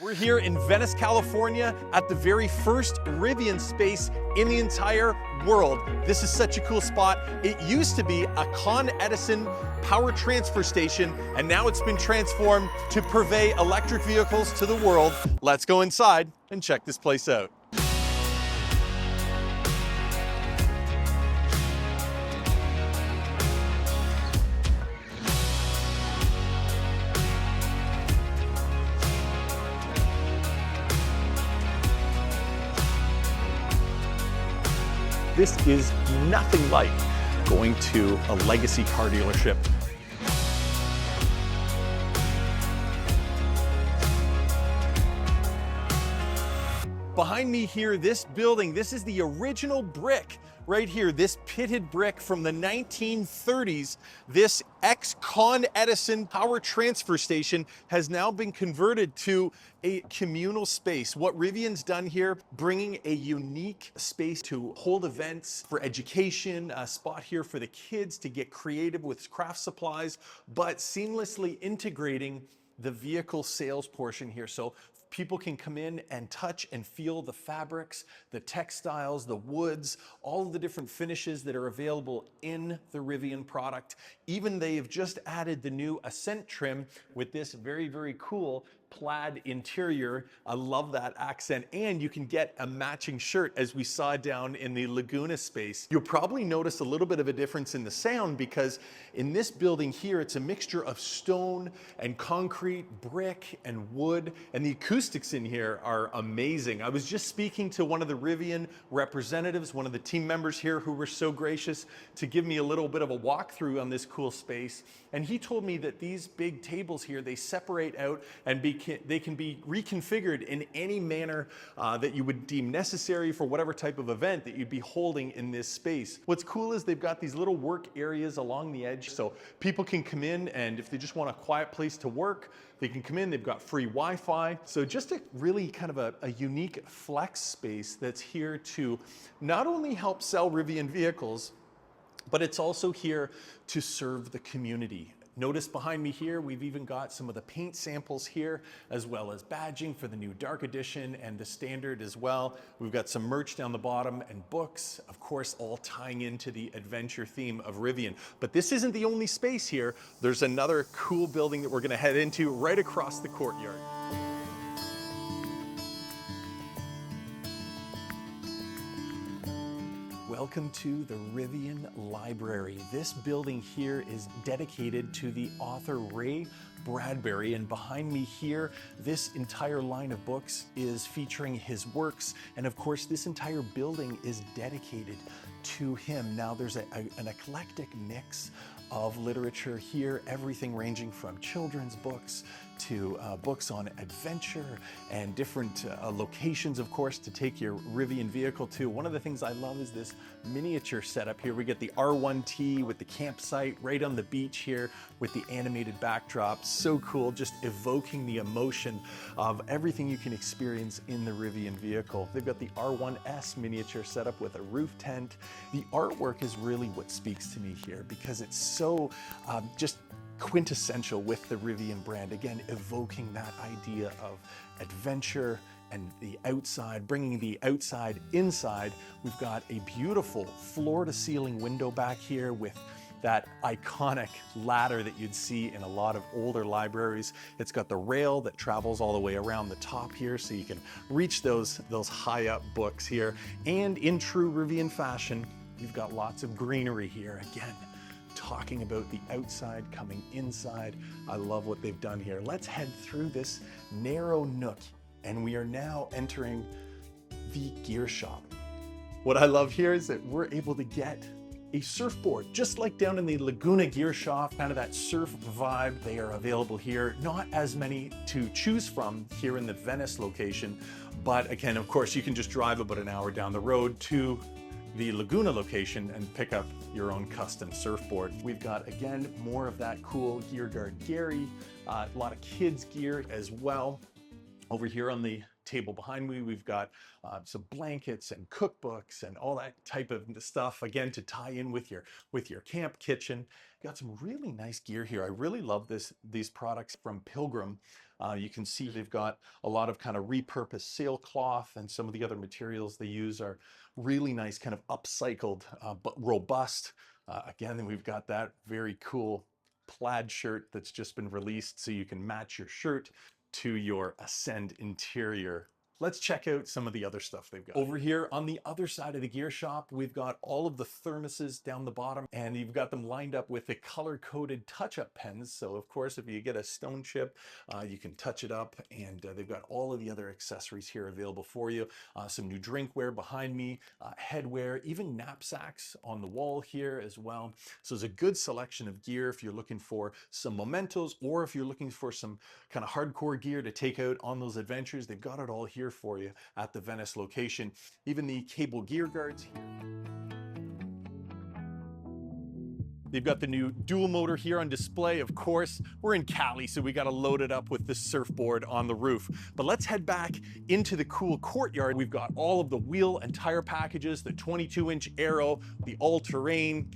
We're here in Venice, California at the very first Rivian Space in the entire world. This is such a cool spot. It used to be a Con Edison power transfer station, and now it's been transformed to purvey electric vehicles to the world. Let's go inside and check this place out. This is nothing like going to a legacy car dealership. Behind me here, this building, this is the original brick right here, this pitted brick from the 1930s. This ex-Con Edison power transfer station has now been converted to a communal space. What Rivian's done here, bringing a unique space to hold events for education, a spot here for the kids to get creative with craft supplies, but seamlessly integrating the vehicle sales portion here. So people can come in and touch and feel the fabrics, the textiles, the woods, all of the different finishes that are available in the Rivian product. Even they have just added the new Ascent trim with this very, very cool plaid interior. I love that accent. And you can get a matching shirt as we saw down in the Laguna space. You'll probably notice a little bit of a difference in the sound because in this building here, it's a mixture of stone and concrete, brick and wood, and the acoustics in here are amazing. I was just speaking to one of the Rivian representatives, one of the team members here who were so gracious to give me a little bit of a walkthrough on this cool space. And he told me that these big tables here, they separate out and they can be reconfigured in any manner that you would deem necessary for whatever type of event that you'd be holding in this space. What's cool is they've got these little work areas along the edge so people can come in, and if they just want a quiet place to work, they can come in. They've got free Wi-Fi. So just a really kind of a unique flex space that's here to not only help sell Rivian vehicles, but it's also here to serve the community. Notice behind me here, we've even got some of the paint samples here, as well as badging for the new Dark Edition and the Standard as well. We've got some merch down the bottom and books, of course, all tying into the adventure theme of Rivian. But this isn't the only space here. There's another cool building that we're gonna head into right across the courtyard. Welcome to the Rivian Library. This building here is dedicated to the author Ray Bradbury, and behind me here, this entire line of books is featuring his works, and of course this entire building is dedicated to him. Now there's an eclectic mix of literature here, everything ranging from children's books to books on adventure and different locations, of course, to take your Rivian vehicle to. One of the things I love is this miniature setup here. We get the R1T with the campsite right on the beach here with the animated backdrop. So cool, just evoking the emotion of everything you can experience in the Rivian vehicle. They've got the R1S miniature setup with a roof tent. The artwork is really what speaks to me here because it's so just quintessential with the Rivian brand. Again, evoking that idea of adventure and the outside, bringing the outside inside. We've got a beautiful floor-to-ceiling window back here with that iconic ladder that you'd see in a lot of older libraries. It's got the rail that travels all the way around the top here so you can reach those high up books here. And in true Rivian fashion, you've got lots of greenery here. Again, talking about the outside coming inside. I love what they've done here. Let's head through this narrow nook, and we are now entering the gear shop. What I love here is that we're able to get a surfboard, just like down in the Laguna gear shop, kind of that surf vibe. They are available here. Not as many to choose from here in the Venice location, but again, of course, you can just drive about an hour down the road to the Laguna location and pick up your own custom surfboard. We've got, again, more of that cool Gear Guard Gary, a lot of kids gear as well. Over here on the table behind me, we've got some blankets and cookbooks and all that type of stuff, again, to tie in with your camp kitchen. Got some really nice gear here. I really love these products from Pilgrim. You can see they've got a lot of kind of repurposed sailcloth, and some of the other materials they use are really nice, kind of upcycled, but robust. Again, then we've got that very cool plaid shirt that's just been released, so you can match your shirt to your Ascend interior. Let's check out some of the other stuff they've got. Over here on the other side of the gear shop, we've got all of the thermoses down the bottom, and you've got them lined up with the color-coded touch-up pens. So of course, if you get a stone chip, you can touch it up, and they've got all of the other accessories here available for you. Some new drinkware behind me, headwear, even knapsacks on the wall here as well. So it's a good selection of gear if you're looking for some mementos, or if you're looking for some kind of hardcore gear to take out on those adventures. They've got it all here for you at the Venice location. Even the cable gear guards here. They've got the new dual motor here on display. Of course, we're in Cali, so we got to load it up with the surfboard on the roof. But let's head back into the cool courtyard. We've got all of the wheel and tire packages, the 22-inch aero, the all-terrain,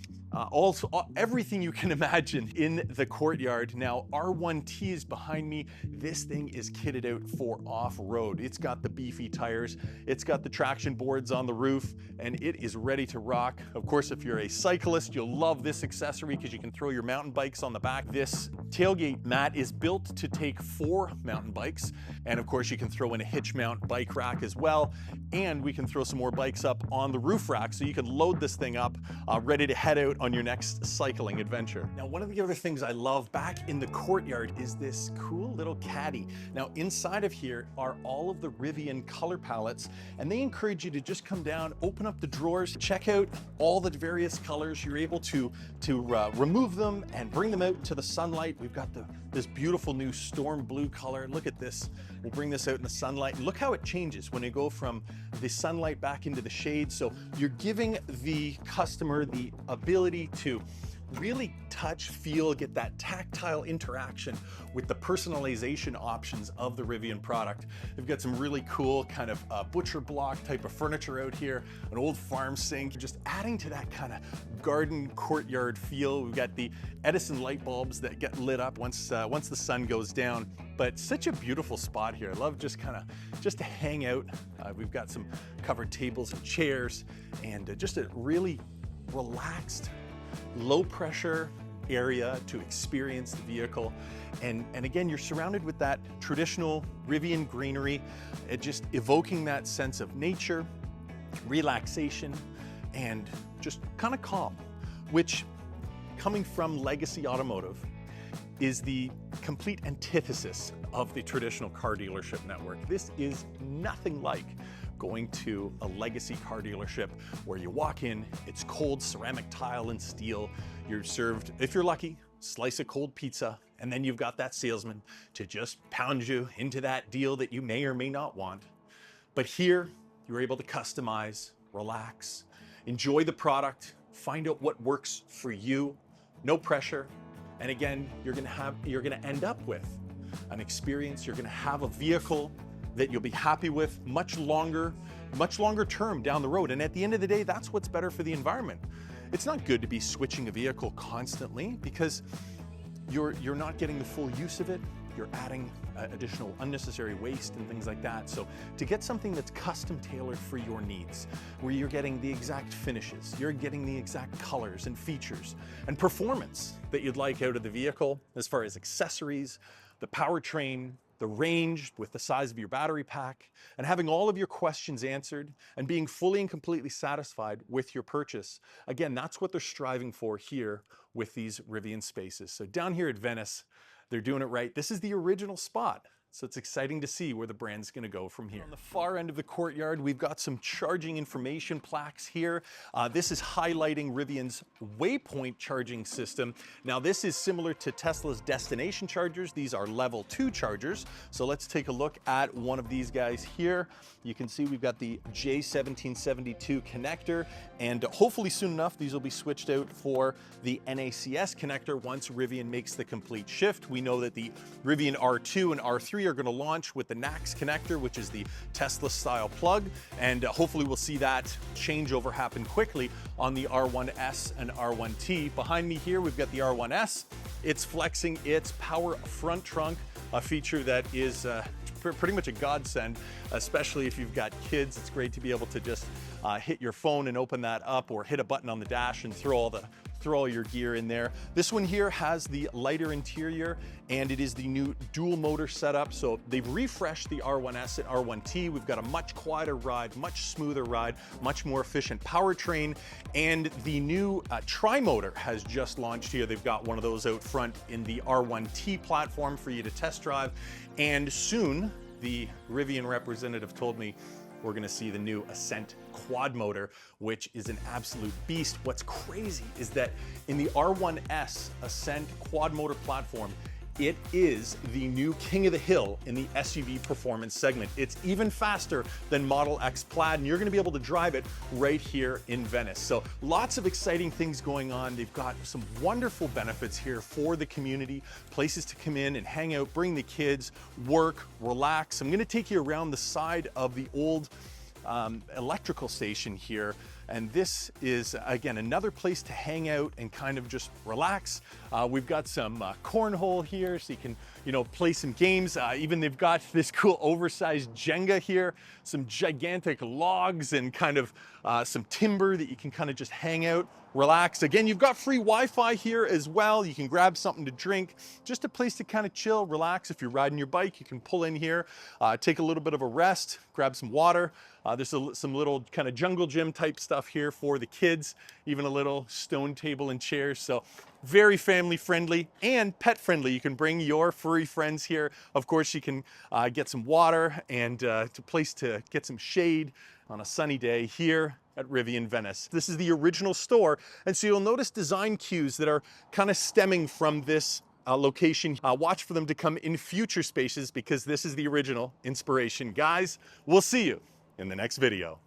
also everything you can imagine in the courtyard. Now, R1T is behind me. This thing is kitted out for off-road. It's got the beefy tires, it's got the traction boards on the roof, and it is ready to rock. Of course, if you're a cyclist, you'll love this accessory because you can throw your mountain bikes on the back. This tailgate mat is built to take 4 mountain bikes, and of course you can throw in a hitch mount bike rack as well, and we can throw some more bikes up on the roof rack, so you can load this thing up ready to head out on your next cycling adventure. Now, one of the other things I love back in the courtyard is this cool little caddy. Now, inside of here are all of the Rivian color palettes, and they encourage you to just come down, open up the drawers, check out all the various colors. You're able to remove them and bring them out to the sunlight. We've got this beautiful new storm blue color. Look at this. We'll bring this out in the sunlight, and look how it changes when you go from the sunlight back into the shade. So you're giving the customer the ability to really touch, feel, get that tactile interaction with the personalization options of the Rivian product. They've got some really cool kind of butcher block type of furniture out here, an old farm sink, just adding to that kind of garden courtyard feel. We've got the Edison light bulbs that get lit up once the sun goes down. But such a beautiful spot here. I love just to hang out. We've got some covered tables and chairs, and just a really relaxed, low pressure area to experience the vehicle. And again, you're surrounded with that traditional Rivian greenery, just evoking that sense of nature, relaxation, and just kind of calm, which, coming from Legacy Automotive, is the complete antithesis of the traditional car dealership network. This is nothing like going to a Legacy car dealership where you walk in, it's cold ceramic tile and steel. You're served, if you're lucky, slice of cold pizza, and then you've got that salesman to just pound you into that deal that you may or may not want. But here, you're able to customize, relax, enjoy the product, find out what works for you, no pressure. And again, you're gonna end up with an experience. You're gonna have a vehicle that you'll be happy with much longer term down the road. And at the end of the day, that's what's better for the environment. It's not good to be switching a vehicle constantly because you're not getting the full use of it. You're adding additional unnecessary waste and things like that. So to get something that's custom tailored for your needs, where you're getting the exact finishes, you're getting the exact colors and features and performance that you'd like out of the vehicle, as far as accessories, the powertrain, the range with the size of your battery pack, and having all of your questions answered and being fully and completely satisfied with your purchase. Again, that's what they're striving for here with these Rivian Spaces. So down here at Venice, they're doing it right. This is the original spot. So it's exciting to see where the brand's gonna go from here. On the far end of the courtyard, we've got some charging information plaques here. This is highlighting Rivian's Waypoint charging system. Now this is similar to Tesla's destination chargers. These are level 2 chargers. So let's take a look at one of these guys here. You can see we've got the J1772 connector, and hopefully soon enough, these will be switched out for the NACS connector once Rivian makes the complete shift. We know that the Rivian R2 and R3 R3 are going to launch with the NACS connector, which is the Tesla style plug, and hopefully we'll see that changeover happen quickly on the R1S and R1T. Behind me here, we've got the R1S. It's flexing its power front trunk, a feature that is pretty much a godsend, especially if you've got kids. It's great to be able to just hit your phone and open that up, or hit a button on the dash and throw all your gear in there. This one here has the lighter interior, and it is the new dual motor setup. So they've refreshed the R1S and R1T. We've got a much quieter ride, much smoother ride, much more efficient powertrain, and the new tri-motor has just launched here. They've got one of those out front in the R1T platform for you to test drive, and soon the Rivian representative told me we're gonna see the new Ascent quad motor, which is an absolute beast. What's crazy is that in the R1S Ascent quad motor platform, it is the new king of the hill in the SUV performance segment. It's even faster than Model X Plaid, and you're gonna be able to drive it right here in Venice. So lots of exciting things going on. They've got some wonderful benefits here for the community, places to come in and hang out, bring the kids, work, relax. I'm gonna take you around the side of the old electrical station here. And this is, again, another place to hang out and kind of just relax. We've got some cornhole here, so you can, play some games. Even they've got this cool oversized Jenga here, some gigantic logs and kind of some timber that you can kind of just hang out, relax. Again, you've got free Wi-Fi here as well. You can grab something to drink, just a place to kind of chill, relax. If you're riding your bike, you can pull in here, take a little bit of a rest, grab some water. There's some little kind of jungle gym type stuff here for the kids, even a little stone table and chairs. So very family friendly and pet friendly. You can bring your furry friends here. Of course, you can get some water and it's a place to get some shade on a sunny day here at Rivian Venice. This is the original store, and so you'll notice design cues that are kind of stemming from this location. Watch for them to come in future spaces, because this is the original inspiration. Guys, we'll see you in the next video.